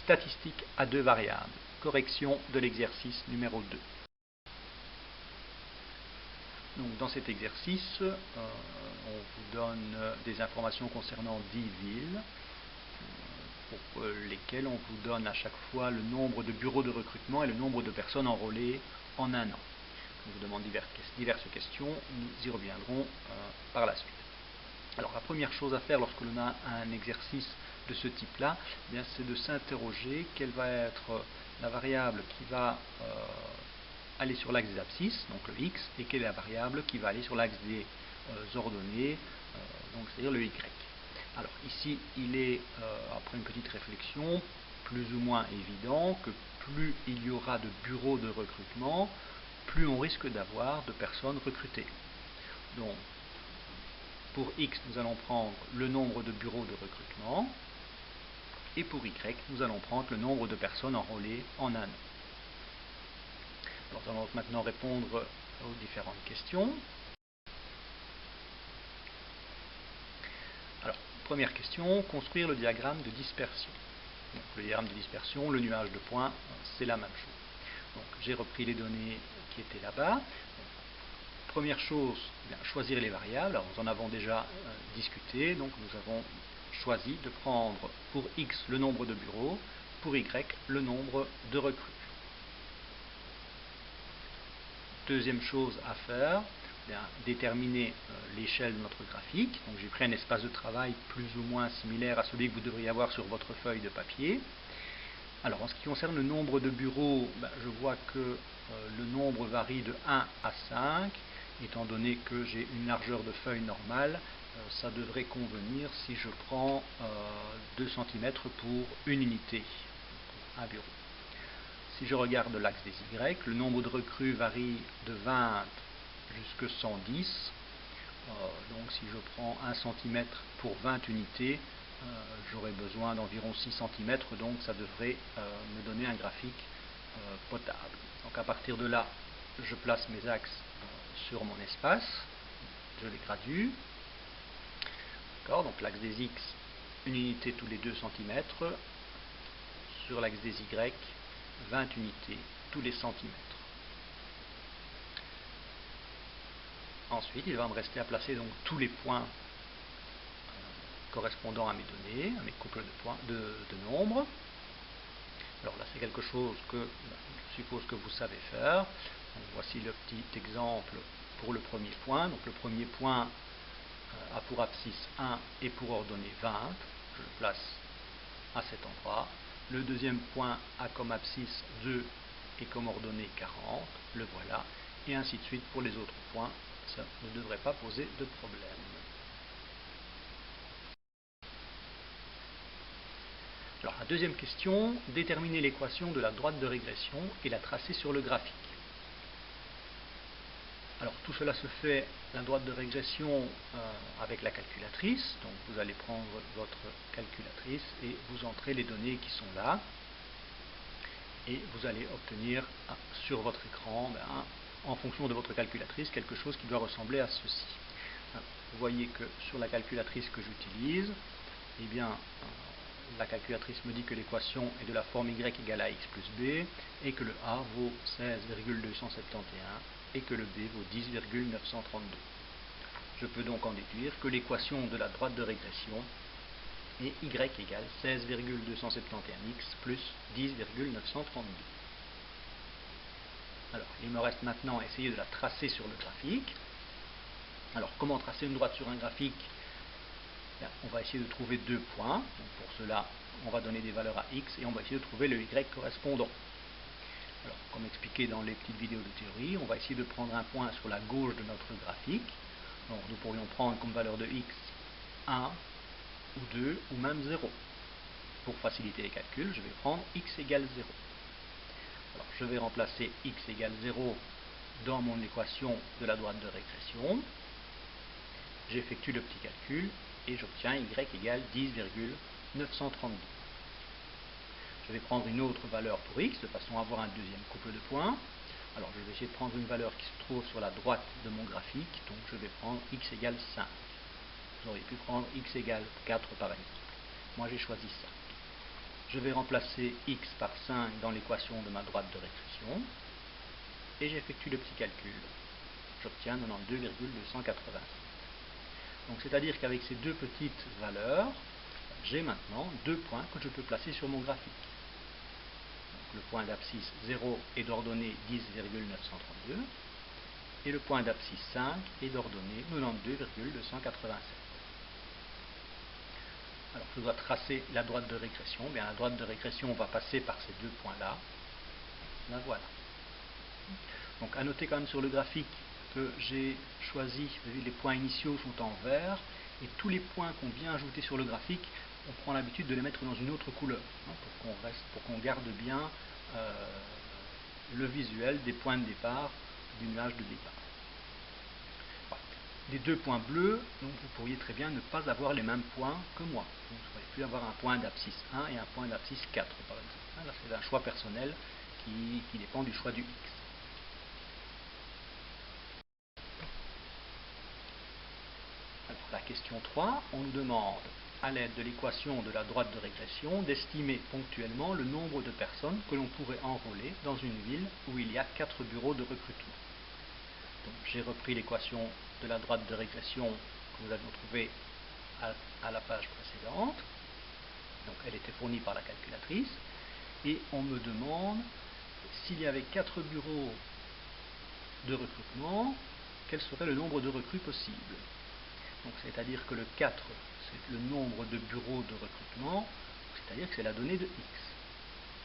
statistique à deux variables. Correction de l'exercice numéro 2. Donc, dans cet exercice, on vous donne des informations concernant 10 villes pour lesquelles on vous donne à chaque fois le nombre de bureaux de recrutement et le nombre de personnes enrôlées en un an. On vous demande diverses questions, nous y reviendrons par la suite. Alors la première chose à faire lorsque l'on a un exercice de ce type-là, c'est de s'interroger quelle va être la variable qui va aller sur l'axe des abscisses, donc le x, et quelle est la variable qui va aller sur l'axe des ordonnées, donc c'est-à-dire le y. Alors ici, il est, après une petite réflexion, plus ou moins évident que plus il y aura de bureaux de recrutement, plus on risque d'avoir de personnes recrutées. Donc, pour x, nous allons prendre le nombre de bureaux de recrutement, et pour y, nous allons prendre le nombre de personnes enrôlées en un an. Alors, nous allons maintenant répondre aux différentes questions. Alors, première question, construire le diagramme de dispersion. Donc, le diagramme de dispersion, le nuage de points, c'est la même chose. Donc, j'ai repris les données qui étaient là-bas. Première chose, choisir les variables. Alors, nous en avons déjà discuté, donc nous avons choisi de prendre pour x le nombre de bureaux, pour y le nombre de recrues. Deuxième chose à faire, déterminer l'échelle de notre graphique. Donc j'ai pris un espace de travail plus ou moins similaire à celui que vous devriez avoir sur votre feuille de papier. Alors en ce qui concerne le nombre de bureaux, je vois que le nombre varie de 1 à 5. Étant donné que j'ai une largeur de feuille normale, ça devrait convenir si je prends 2 cm pour une unité, pour un bureau. Si je regarde l'axe des Y, le nombre de recrues varie de 20 jusqu'à 110. Donc si je prends 1 cm pour 20 unités, j'aurai besoin d'environ 6 cm, donc ça devrait me donner un graphique potable. Donc à partir de là, je place mes axes sur mon espace, je les gradue. Donc l'axe des X, une unité tous les 2 cm. Sur l'axe des Y, 20 unités tous les centimètres. Ensuite, il va me rester à placer donc tous les points correspondant à mes données, à mes couples de points de nombres. Alors là, c'est quelque chose que je suppose que vous savez faire. Donc, voici le petit exemple pour le premier point. Donc le premier point a pour abscisse 1 et pour ordonnée 20. Je le place à cet endroit. Le deuxième point a comme abscisse 2 et comme ordonnée 40. Le voilà. Et ainsi de suite pour les autres points. Ça ne devrait pas poser de problème. Alors la deuxième question, déterminer l'équation de la droite de régression et la tracer sur le graphique. Alors tout cela se fait, la droite de régression avec la calculatrice. Donc vous allez prendre votre calculatrice et vous entrez les données qui sont là. Et vous allez obtenir sur votre écran, en fonction de votre calculatrice, quelque chose qui doit ressembler à ceci. Alors, vous voyez que sur la calculatrice que j'utilise, la calculatrice me dit que l'équation est de la forme y égale à x plus b, et que le a vaut 16,271, et que le b vaut 10,932. Je peux donc en déduire que l'équation de la droite de régression est y égale 16,271x plus 10,932. Alors, il me reste maintenant à essayer de la tracer sur le graphique. Alors, comment tracer une droite sur un graphique? On va essayer de trouver deux points. Donc, pour cela, on va donner des valeurs à x et on va essayer de trouver le y correspondant. Alors, comme expliqué dans les petites vidéos de théorie, on va essayer de prendre un point sur la gauche de notre graphique. Donc, nous pourrions prendre comme valeur de x 1, ou 2, ou même 0. Pour faciliter les calculs, je vais prendre x égale 0. Alors, je vais remplacer x égale 0 dans mon équation de la droite de régression. J'effectue le petit calcul et j'obtiens y égale 10,932. Je vais prendre une autre valeur pour x de façon à avoir un deuxième couple de points. Alors, je vais essayer de prendre une valeur qui se trouve sur la droite de mon graphique. Donc, je vais prendre x égale 5. Vous auriez pu prendre x égale 4 par exemple. Moi, j'ai choisi 5. je vais remplacer x par 5 dans l'équation de ma droite de régression, et j'effectue le petit calcul. J'obtiens 92,280. Donc c'est-à-dire qu'avec ces deux petites valeurs, j'ai maintenant deux points que je peux placer sur mon graphique. Donc, le point d'abscisse 0 est d'ordonnée 10,932 et le point d'abscisse 5 est d'ordonnée 92,287. Alors je dois tracer la droite de régression. Bien, la droite de régression va passer par ces deux points-là. La voilà. Donc à noter quand même sur le graphique que j'ai choisi, les points initiaux sont en vert, et tous les points qu'on vient ajouter sur le graphique, on prend l'habitude de les mettre dans une autre couleur, pour qu'on garde bien le visuel des points de départ du nuage de départ. Voilà. Les deux points bleus, donc vous pourriez très bien ne pas avoir les mêmes points que moi. Vous pourriez plus avoir un point d'abscisse 1 et un point d'abscisse 4 par exemple. Là c'est un choix personnel qui dépend du choix du x. Alors, la question 3, on nous demande, à l'aide de l'équation de la droite de régression, d'estimer ponctuellement le nombre de personnes que l'on pourrait enrôler dans une ville où il y a 4 bureaux de recrutement. Donc, j'ai repris l'équation de la droite de régression que nous avions trouvée à la page précédente. Donc, elle était fournie par la calculatrice. Et on me demande, s'il y avait 4 bureaux de recrutement, quel serait le nombre de recrues possible. C'est-à-dire que le 4, c'est le nombre de bureaux de recrutement, c'est-à-dire que c'est la donnée de x.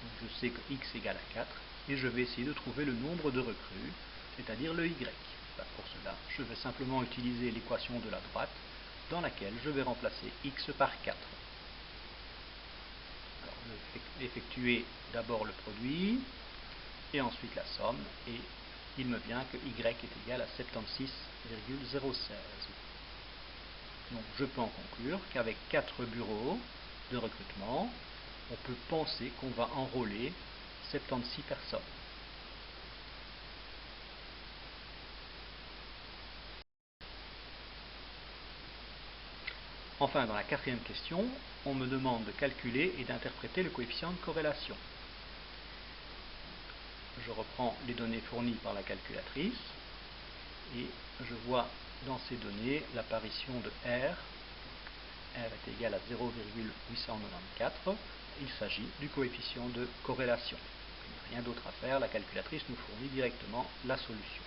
Donc je sais que x égale à 4, et je vais essayer de trouver le nombre de recrues, c'est-à-dire le y. Pour cela, je vais simplement utiliser l'équation de la droite, dans laquelle je vais remplacer x par 4. Alors je vais effectuer d'abord le produit, et ensuite la somme, et il me vient que y est égal à 76,016. Donc je peux en conclure qu'avec 4 bureaux de recrutement, on peut penser qu'on va enrôler 76 personnes. Enfin, dans la quatrième question, on me demande de calculer et d'interpréter le coefficient de corrélation. Je reprends les données fournies par la calculatrice et je vois dans ces données l'apparition de R. R est égal à 0,894. Il s'agit du coefficient de corrélation. Il n'y a rien d'autre à faire, la calculatrice nous fournit directement la solution.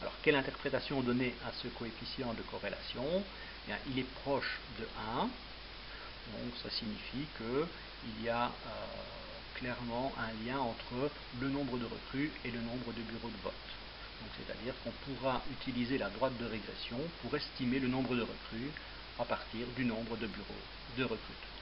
Alors, quelle interprétation donner à ce coefficient de corrélation? Bien, il est proche de 1, donc ça signifie qu'il y a clairement un lien entre le nombre de recrues et le nombre de bureaux de vote. C'est-à-dire qu'on pourra utiliser la droite de régression pour estimer le nombre de recrues à partir du nombre de bureaux de recrutement.